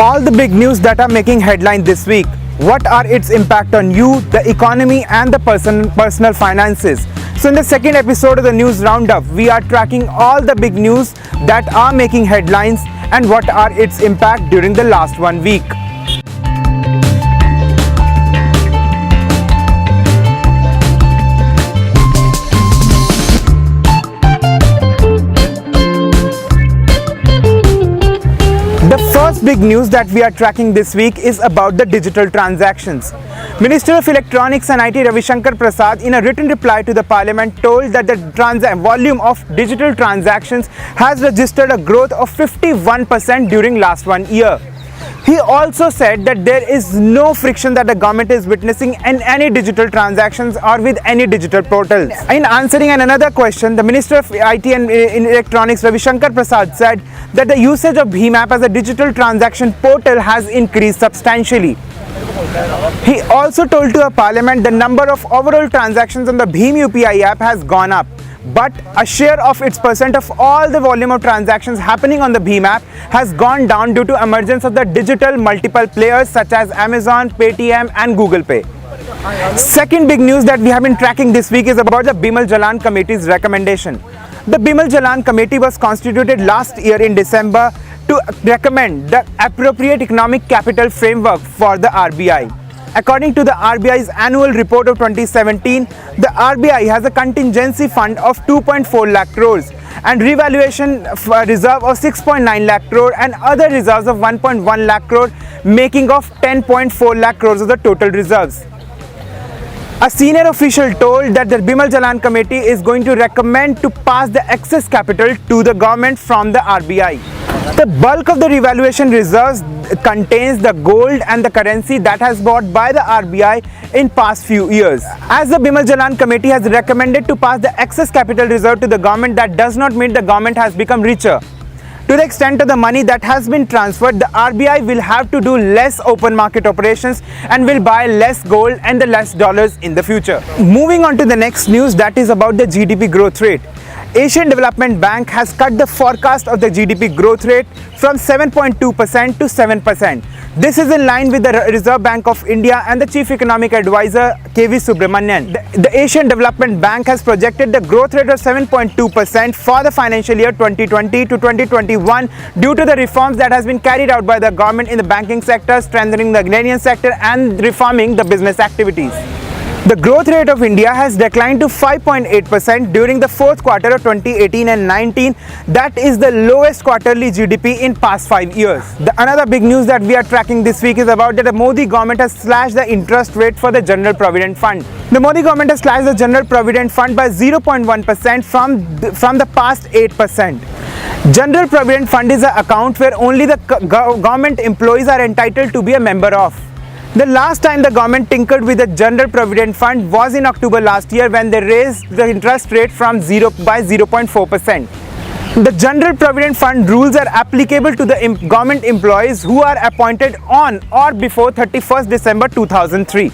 All the big news that are making headline this week. What are its impact on you, the economy and the personal finances? So in the second episode of the News Roundup, we are tracking all the big news that are making headlines and what are its impact during the last 1 week. The first big news that we are tracking this week is about the digital transactions. Minister of Electronics and IT Ravi Shankar Prasad, in a written reply to the Parliament, told that the volume of digital transactions has registered a growth of 51% during last 1 year. He also said that there is no friction that the government is witnessing in any digital transactions or with any digital portals. In answering another question, the Minister of IT and Electronics Ravi Shankar Prasad said that the usage of BHIM app as a digital transaction portal has increased substantially. He also told to a Parliament the number of overall transactions on the BHIM UPI app has gone up, but a share of its percent of all the volume of transactions happening on the BHIM app has gone down due to emergence of the digital multiple players such as Amazon, Paytm and Google Pay. Second big news that we have been tracking this week is about the Bimal Jalan Committee's recommendation. The Bimal Jalan Committee was constituted last year in December to recommend the appropriate economic capital framework for the RBI. According to the RBI's annual report of 2017, the RBI has a contingency fund of 2.4 lakh crores and revaluation reserve of 6.9 lakh crore and other reserves of 1.1 lakh crore, making of 10.4 lakh crores of the total reserves. A senior official told that the Bimal Jalan Committee is going to recommend to pass the excess capital to the government from the RBI. The bulk of the revaluation reserves contains the gold and the currency that has bought by the RBI in past few years. As the Bimal Jalan Committee has recommended to pass the excess capital reserve to the government, that does not mean the government has become richer. To the extent of the money that has been transferred, the RBI will have to do less open market operations and will buy less gold and the less dollars in the future. Moving on to the next news, that is about the GDP growth rate. Asian Development Bank has cut the forecast of the GDP growth rate from 7.2% to 7%. This is in line with the Reserve Bank of India and the Chief Economic Advisor KV Subramanian. The Asian Development Bank has projected the growth rate of 7.2% for the financial year 2020 to 2021 due to the reforms that has been carried out by the government in the banking sector, strengthening the agrarian sector and reforming the business activities. The growth rate of India has declined to 5.8% during the fourth quarter of 2018 and 19. That is the lowest quarterly GDP in past 5 years. Another big news that we are tracking this week is about that the Modi government has slashed the interest rate for the General Provident Fund. The Modi government has slashed the General Provident Fund by 0.1% from the past 8%. General Provident Fund is an account where only the government employees are entitled to be a member of. The last time the government tinkered with the General Provident Fund was in October last year when they raised the interest rate by 0.4%. The General Provident Fund rules are applicable to the government employees who are appointed on or before 31st December 2003.